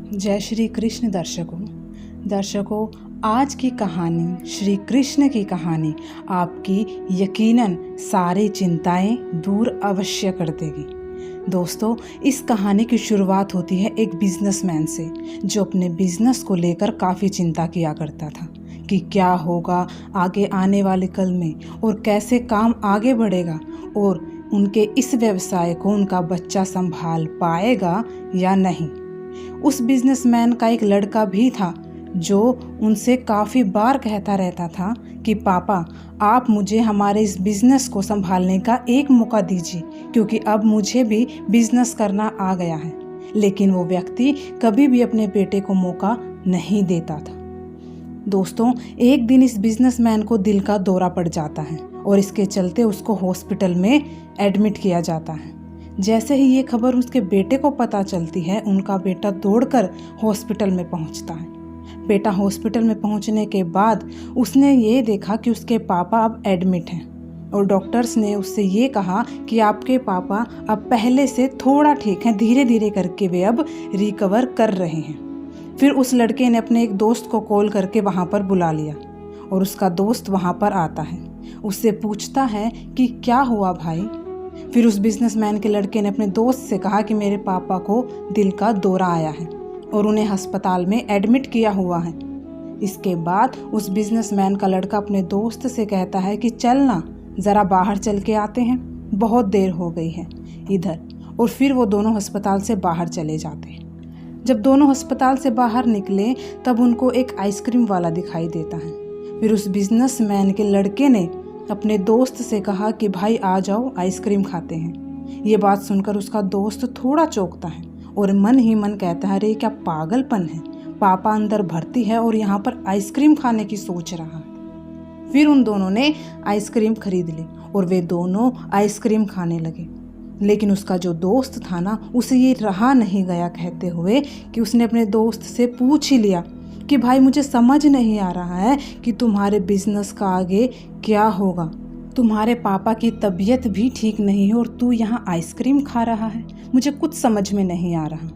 जय श्री कृष्ण दर्शकों, आज की कहानी श्री कृष्ण की कहानी आपकी यकीनन सारी चिंताएं दूर अवश्य कर देगी। दोस्तों, इस कहानी की शुरुआत होती है एक बिजनेसमैन से जो अपने बिजनेस को लेकर काफ़ी चिंता किया करता था कि क्या होगा आगे आने वाले कल में और कैसे काम आगे बढ़ेगा और उनके इस व्यवसाय को उनका बच्चा संभाल पाएगा या नहीं। उस बिजनेसमैन का एक लड़का भी था जो उनसे काफ़ी बार कहता रहता था कि पापा, आप मुझे हमारे इस बिज़नेस को संभालने का एक मौका दीजिए, क्योंकि अब मुझे भी बिज़नेस करना आ गया है। लेकिन वो व्यक्ति कभी भी अपने बेटे को मौका नहीं देता था। दोस्तों, एक दिन इस बिजनेसमैन को दिल का दौरा पड़ जाता है और इसके चलते उसको हॉस्पिटल में एडमिट किया जाता है। जैसे ही ये खबर उसके बेटे को पता चलती है, उनका बेटा दौड़कर हॉस्पिटल में पहुंचता है। बेटा हॉस्पिटल में पहुंचने के बाद उसने ये देखा कि उसके पापा अब एडमिट हैं और डॉक्टर्स ने उससे ये कहा कि आपके पापा अब पहले से थोड़ा ठीक हैं, धीरे धीरे करके वे अब रिकवर कर रहे हैं। फिर उस लड़के ने अपने एक दोस्त को कॉल करके वहाँ पर बुला लिया और उसका दोस्त वहाँ पर आता है। उससे पूछता है कि क्या हुआ भाई। फिर उस बिजनेसमैन के लड़के ने अपने दोस्त से कहा कि मेरे पापा को दिल का दौरा आया है और उन्हें अस्पताल में एडमिट किया हुआ है। इसके बाद उस बिजनेसमैन का लड़का अपने दोस्त से कहता है कि चल ना, ज़रा बाहर चल के आते हैं, बहुत देर हो गई है इधर। और फिर वो दोनों अस्पताल से बाहर चले जाते हैं। जब दोनों अस्पताल से बाहर निकले तब उनको एक आइसक्रीम वाला दिखाई देता है। फिर उस बिजनेसमैन के लड़के ने अपने दोस्त से कहा कि भाई आ जाओ, आइसक्रीम खाते हैं। ये बात सुनकर उसका दोस्त थोड़ा चौंकता है और मन ही मन कहता है, अरे क्या पागलपन है, पापा अंदर भर्ती है और यहाँ पर आइसक्रीम खाने की सोच रहा है। फिर उन दोनों ने आइसक्रीम खरीद ली और वे दोनों आइसक्रीम खाने लगे। लेकिन उसका जो दोस्त था ना, उसे ये रहा नहीं गया कहते हुए कि उसने अपने दोस्त से पूछ ही लिया कि भाई, मुझे समझ नहीं आ रहा है कि तुम्हारे बिजनेस का आगे क्या होगा। तुम्हारे पापा की तबीयत भी ठीक नहीं है और तू यहाँ आइसक्रीम खा रहा है, मुझे कुछ समझ में नहीं आ रहा।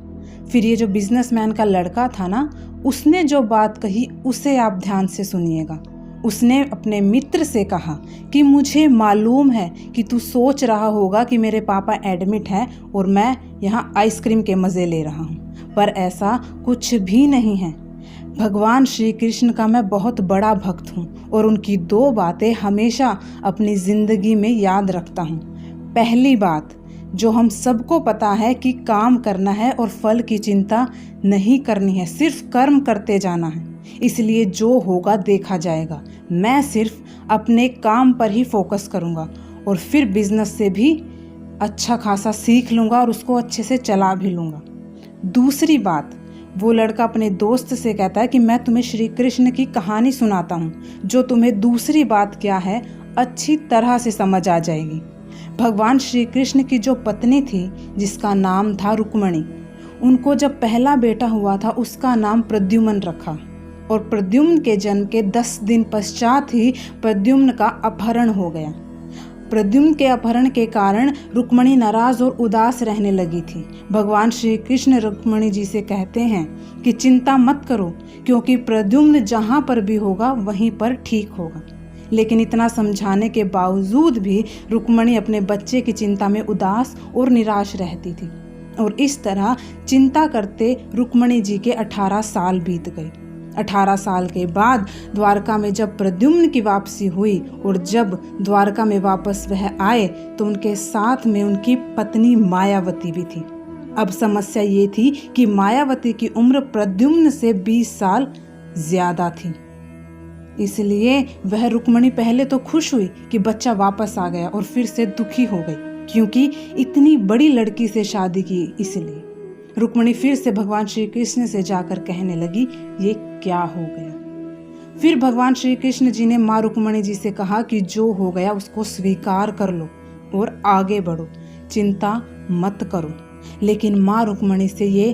फिर ये जो बिजनेसमैन का लड़का था ना, उसने जो बात कही उसे आप ध्यान से सुनिएगा। उसने अपने मित्र से कहा कि मुझे मालूम है कि तू सोच रहा होगा कि मेरे पापा एडमिट हैं और मैं यहाँ आइसक्रीम के मज़े ले रहा हूँ, पर ऐसा कुछ भी नहीं है। भगवान श्री कृष्ण का मैं बहुत बड़ा भक्त हूँ और उनकी दो बातें हमेशा अपनी ज़िंदगी में याद रखता हूँ। पहली बात, जो हम सबको पता है कि काम करना है और फल की चिंता नहीं करनी है, सिर्फ कर्म करते जाना है, इसलिए जो होगा देखा जाएगा। मैं सिर्फ अपने काम पर ही फोकस करूँगा और फिर बिजनेस से भी अच्छा खासा सीख लूँगा और उसको अच्छे से चला भी लूँगा। दूसरी बात, वो लड़का अपने दोस्त से कहता है कि मैं तुम्हें श्री कृष्ण की कहानी सुनाता हूँ, जो तुम्हें दूसरी बात क्या है अच्छी तरह से समझ आ जाएगी। भगवान श्री कृष्ण की जो पत्नी थी, जिसका नाम था रुक्मणी, उनको जब पहला बेटा हुआ था उसका नाम प्रद्युम्न रखा और प्रद्युम्न के जन्म के 10 दिन पश्चात ही प्रद्युम्न का अपहरण हो गया। प्रद्युम्न के अपहरण के कारण रुक्मणी नाराज और उदास रहने लगी थी। भगवान श्री कृष्ण रुक्मणी जी से कहते हैं कि चिंता मत करो, क्योंकि प्रद्युम्न जहाँ पर भी होगा वहीं पर ठीक होगा। लेकिन इतना समझाने के बावजूद भी रुक्मणी अपने बच्चे की चिंता में उदास और निराश रहती थी और इस तरह चिंता करते रुक्मणी जी के 18 साल बीत गए। 18 साल के बाद द्वारका में जब प्रद्युम्न की वापसी हुई और जब द्वारका में वापस वह आए तो उनके साथ में उनकी पत्नी मायावती भी थी। अब समस्या ये थी कि मायावती की उम्र प्रद्युम्न से 20 साल ज्यादा थी। इसलिए वह रुक्मणी पहले तो खुश हुई कि बच्चा वापस आ गया और फिर से दुखी हो गई, क्योंकि इतनी बड़ी लड़की से शादी की। इसलिए रुक्मणी फिर से भगवान श्री कृष्ण से जाकर कहने लगी, ये क्या हो गया। फिर भगवान श्री कृष्ण जी ने माँ रुक्मणी जी से कहा कि जो हो गया उसको स्वीकार कर लो और आगे बढ़ो, चिंता मत करो। लेकिन माँ रुक्मणी से ये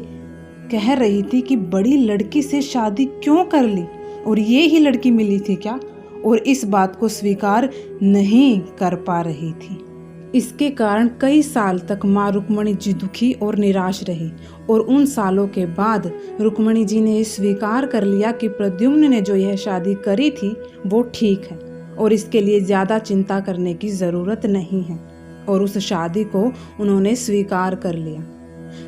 कह रही थी कि बड़ी लड़की से शादी क्यों कर ली, और ये ही लड़की मिली थी क्या, और इस बात को स्वीकार नहीं कर पा रही थी। इसके कारण कई साल तक माँ रुक्मणी जी दुखी और निराश रही और उन सालों के बाद रुक्मणी जी ने स्वीकार कर लिया कि प्रद्युम्न ने जो यह शादी करी थी वो ठीक है और इसके लिए ज़्यादा चिंता करने की ज़रूरत नहीं है, और उस शादी को उन्होंने स्वीकार कर लिया।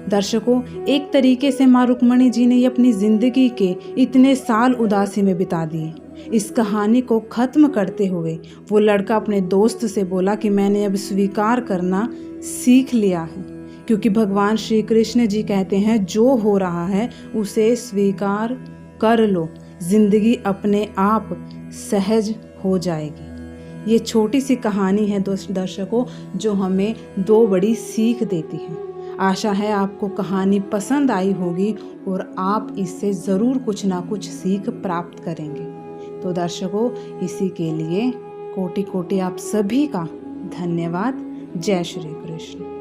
दर्शकों, एक तरीके से माँ रुक्मणी जी ने अपनी ज़िंदगी के इतने साल उदासी में बिता दिए। इस कहानी को ख़त्म करते हुए वो लड़का अपने दोस्त से बोला कि मैंने अब स्वीकार करना सीख लिया है, क्योंकि भगवान श्री कृष्ण जी कहते हैं जो हो रहा है उसे स्वीकार कर लो, ज़िंदगी अपने आप सहज हो जाएगी। ये छोटी सी कहानी है दर्शकों, जो हमें दो बड़ी सीख देती है। आशा है आपको कहानी पसंद आई होगी और आप इससे ज़रूर कुछ ना कुछ सीख प्राप्त करेंगे। तो दर्शकों, इसी के लिए कोटि कोटि आप सभी का धन्यवाद। जय श्री कृष्ण।